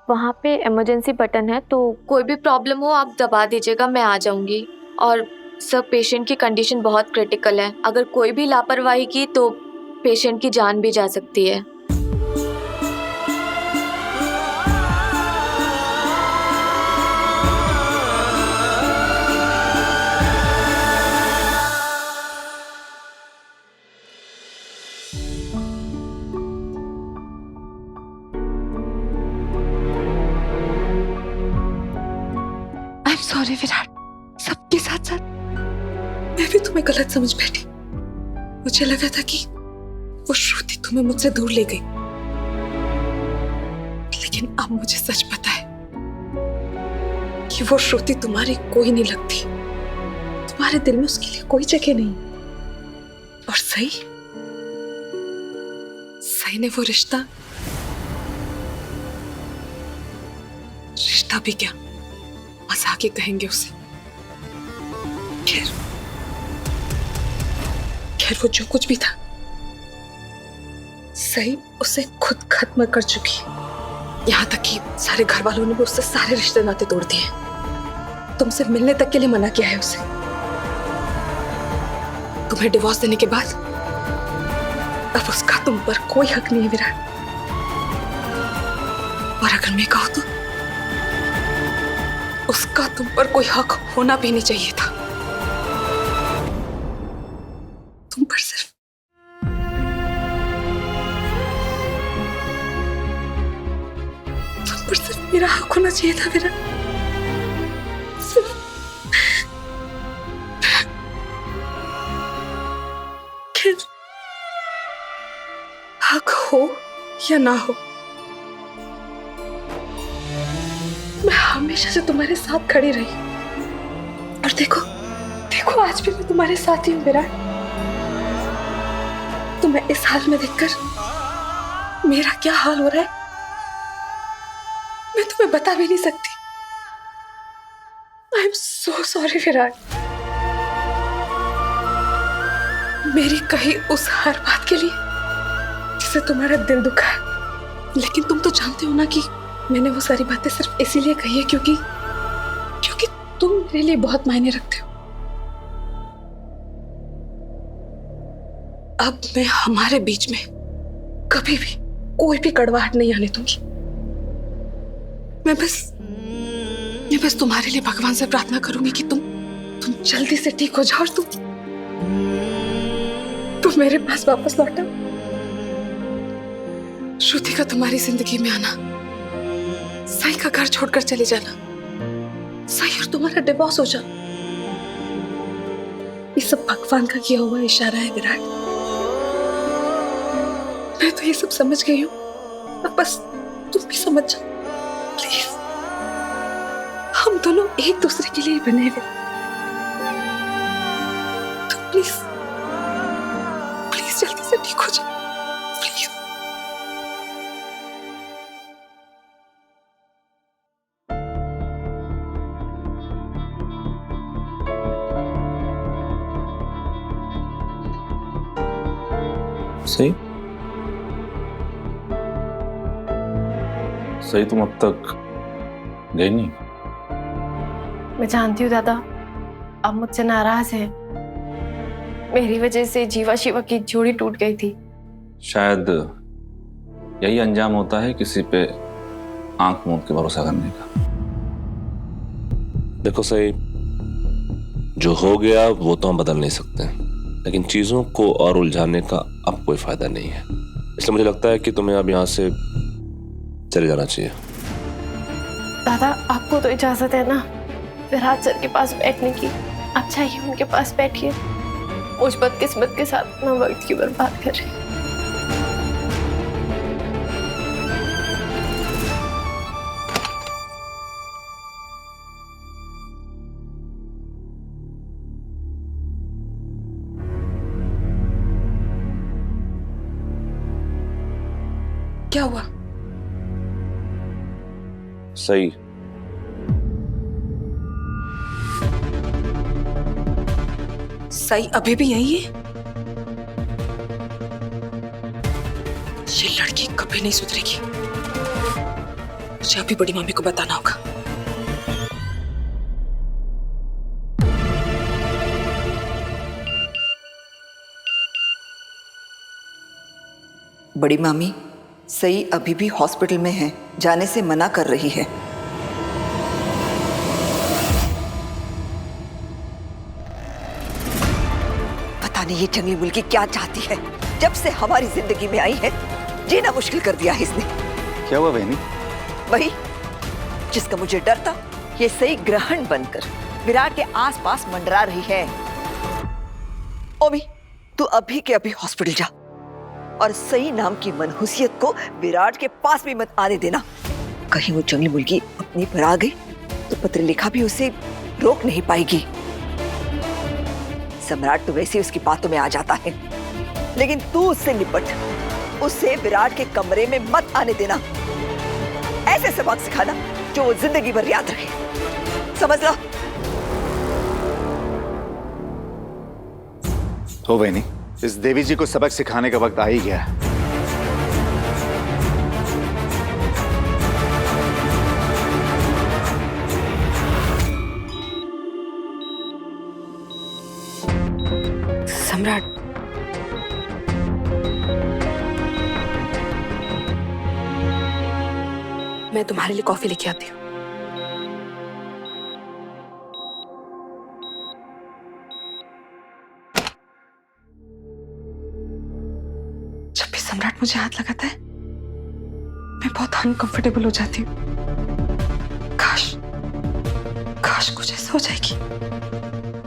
वहाँ पे emergency button है, तो कोई भी प्रॉब्लम हो आप दबा दीजिएगा, मैं आ जाऊंगी। और सर, पेशेंट की कंडीशन बहुत क्रिटिकल है, अगर कोई भी लापरवाही की तो पेशेंट की जान भी जा सकती है। आई एम सॉरी विराट, सबके साथ साथ मैं भी तुम्हें गलत समझ बैठी। मुझे लगा था कि वो श्रुति तुम्हें मुझसे दूर ले गई, लेकिन अब मुझे सच पता है कि वो श्रुति तुम्हारी कोई नहीं लगती। तुम्हारे दिल में उसके लिए कोई जगह नहीं। और सही ने वो रिश्ता भी क्या, मजाक ही कहेंगे उसे। खैर वो जो कुछ भी था, सही उसे खुद खत्म कर चुकी। यहाँ तक कि सारे घर वालों ने भी उससे सारे रिश्ते नाते तोड़ दिए। तुमसे मिलने तक के लिए मना किया है उसे। तुम्हें डिवोर्स देने के बाद अब उसका तुम पर कोई हक नहीं है विराट। और अगर मैं कहूं तो उसका तुम पर कोई हक होना भी नहीं चाहिए था। तुम पर सिर्फ मेरा हक होना चाहिए था विराट। हक हो या ना हो, मैं हमेशा से तुम्हारे साथ खड़ी रही। और देखो आज भी मैं तुम्हारे साथ ही हूं विराट। तुम्हें इस हाल में देखकर मेरा क्या हाल हो रहा है मैं तुम्हें बता भी नहीं सकती। I am so sorry Virat, मेरी कही उस हर बात के लिए जिससे तुम्हारा दिल दुखा है। लेकिन तुम तो जानते हो ना कि मैंने वो सारी बातें सिर्फ इसीलिए कही है क्योंकि तुम मेरे लिए बहुत मायने रखते हो। अब मैं हमारे बीच में कभी भी कोई भी कड़वाहट नहीं आने दूंगी। मैं बस तुम्हारे लिए भगवान से प्रार्थना करूंगी कि तुम जल्दी से ठीक हो जाओ और तुम मेरे पास वापस लौटो। श्रुति का तुम्हारी जिंदगी में आना, सही का घर छोड़कर चले जाना, सही और तुम्हारा डिवोर्स हो जाना, ये सब भगवान का किया हुआ इशारा है विराट। मैं तो ये सब समझ गई हूँ, अब बस तुम भी समझ जाओ प्लीज। हम दोनों एक दूसरे के लिए बने हुए, तो प्लीज जल्दी से ठीक हो जाओ प्लीज। सही तुम अब तक गई नहीं? मैं जानती हूँ दादा, आप मुझसे नाराज हैं। मेरी वजह से जीवा शिवा की जोड़ी टूट गई थी। शायद यही अंजाम होता है किसी पे आंख मूंद के भरोसा करने का। देखो सही, जो हो गया वो तो हम बदल नहीं सकते, लेकिन चीजों को और उलझाने का अब कोई फायदा नहीं है। इसलिए मुझे लगता है कि तुम्हें अब यहाँ से चले जाना चाहिए। दादा, आपको तो इजाजत है ना विराट सर के पास बैठने की? आप चाहिए उनके पास बैठिए। मुझ बदकिस्मत के साथ मैं वक्त की बर्बाद कर रही हूँ। क्या हुआ? सही, सही अभी भी यही है? ये लड़की कभी नहीं सुधरेगी। मुझे अभी बड़ी मम्मी को बताना होगा। बड़ी मामी सई अभी भी हॉस्पिटल में है, जाने से मना कर रही है। पता नहीं ये जंगली मुल्की क्या चाहती है। जब से हमारी जिंदगी में आई है जीना मुश्किल कर दिया है इसने। क्या हुआ बहनी? वही जिसका मुझे डर था, ये सही ग्रहण बनकर विराट के आसपास मंडरा रही है। ओमी तू अभी के अभी हॉस्पिटल जा और सई नाम की मनहूसियत को विराट के पास भी मत आने देना। कहीं वो जंगली मुर्गी अपनी पर आ गई तो पत्रलेखा भी उसे रोक नहीं पाएगी। सम्राट तो वैसे उसकी बातों में आ जाता है, लेकिन तू उससे निपट, उसे विराट के कमरे में मत आने देना। ऐसे सबक सिखाना जो वो जिंदगी भर याद रखे, समझ लो। हो बहनी, इस देवी जी को सबक सिखाने का वक्त आ ही गया है। सम्राट, मैं तुम्हारे लिए कॉफी लेके आती हूँ। जब भी सम्राट मुझे हाथ लगाता है मैं बहुत अनकंफर्टेबल हो जाती हूँ। काश काश कुछ ऐसा हो जाएगी,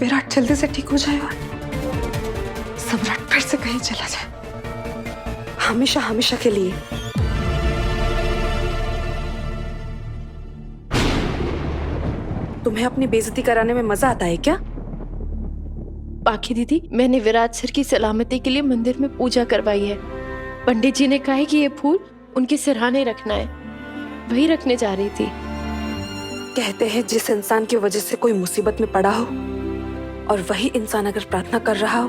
विराट जल्दी से ठीक हो जाए और सम्राट फिर से कहीं चला जाए, हमेशा हमेशा के लिए। तुम्हें अपनी बेइज्जती कराने में मजा आता है क्या? बाकी दीदी, मैंने विराट सर की सलामती के लिए मंदिर में पूजा करवाई है। पंडित जी ने कहा है कि ये फूल उनके सिरहाने रखना है, वही रखने जा रही थी। कहते हैं जिस इंसान की वजह से कोई मुसीबत में पड़ा हो और वही इंसान अगर प्रार्थना कर रहा हो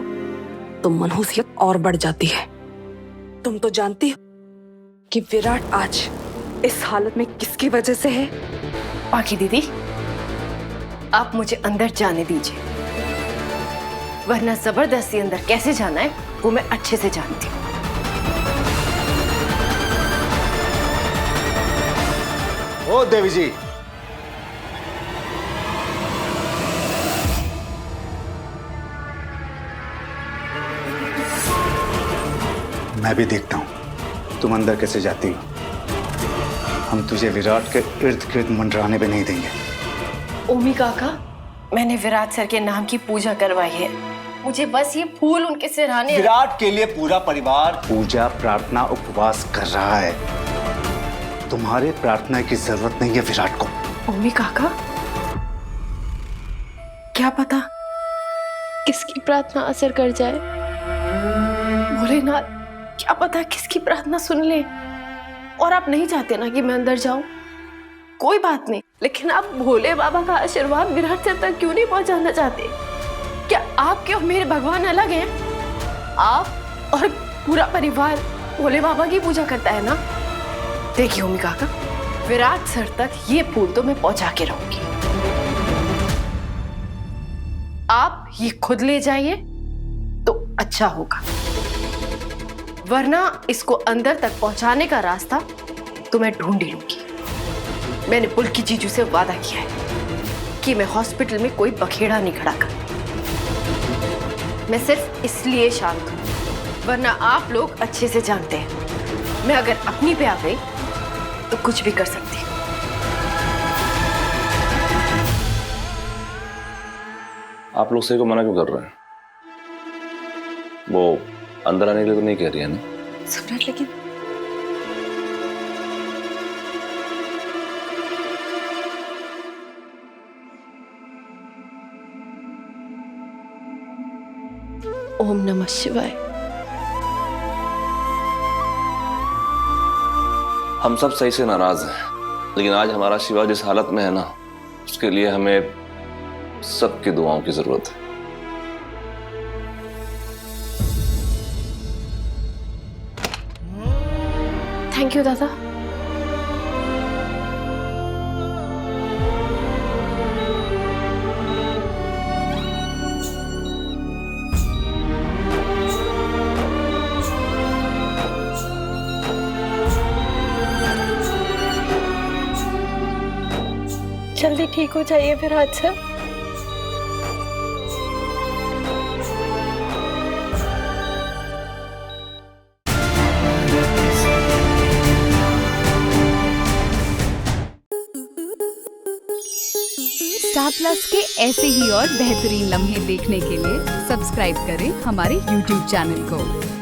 तो मनहूसियत और बढ़ जाती है। तुम तो जानती हो कि विराट आज इस हालत में किसकी वजह से है। बाकी दीदी, आप मुझे अंदर जाने दीजिए, वरना जबरदस्ती अंदर कैसे जाना है वो मैं अच्छे से जानती हूँ। ओ देवी जी, मैं भी देखता हूं तुम अंदर कैसे जाती हो। हम तुझे विराट के इर्द गिर्द मंडराने भी नहीं देंगे। ओमी काका, मैंने विराट सर के नाम की पूजा करवाई है, मुझे बस ये फूल उनके सिरहाने। विराट के लिए पूरा परिवार पूजा प्रार्थना उपवास कर रहा है। तुम्हारे प्रार्थना की जरूरत नहीं है विराट को। ओमी काका, क्या पता किसकी प्रार्थना असर कर जाए। भोलेनाथ, क्या पता किसकी प्रार्थना सुन ले। और आप नहीं चाहते ना कि मैं अंदर जाऊं? कोई बात नहीं, लेकिन आप भोले बाबा का आशीर्वाद विराट सर तक क्यों नहीं पहुंचाना चाहते? क्या आपके और मेरे भगवान अलग हैं? आप और पूरा परिवार भोले बाबा की पूजा करता है ना। देखिए ओमी काका, विराट सर तक ये फूल तो मैं पहुंचा के रहूंगी। आप ये खुद ले जाइए तो अच्छा होगा, वरना इसको अंदर तक पहुंचाने का रास्ता तो मैं ढूंढ ही लूंगी। मैंने पुलकी जीजू से वादा किया है कि मैं हॉस्पिटल में कोई बखेड़ा नहीं खड़ा कर। मैं सिर्फ इसलिए शांत हूं, वरना आप लोग अच्छे से जानते हैं मैं अगर अपनी पे आ गई तो कुछ भी कर सकती हूँ। आप लोग सही को मना क्यों कर रहे हैं? वो अंदर आने के लिए तो नहीं कह रही है ना? सम्राट, लेकिन ओम नमः शिवाय। हम सब सही से नाराज हैं, लेकिन आज हमारा शिवा जिस हालत में है ना, उसके लिए हमें सबकी दुआओं की जरूरत है। थैंक यू दादा। जल्दी ठीक हो जाइए विराट सर। स्टार प्लस के ऐसे ही और बेहतरीन लम्हे देखने के लिए सब्सक्राइब करें हमारे YouTube चैनल को।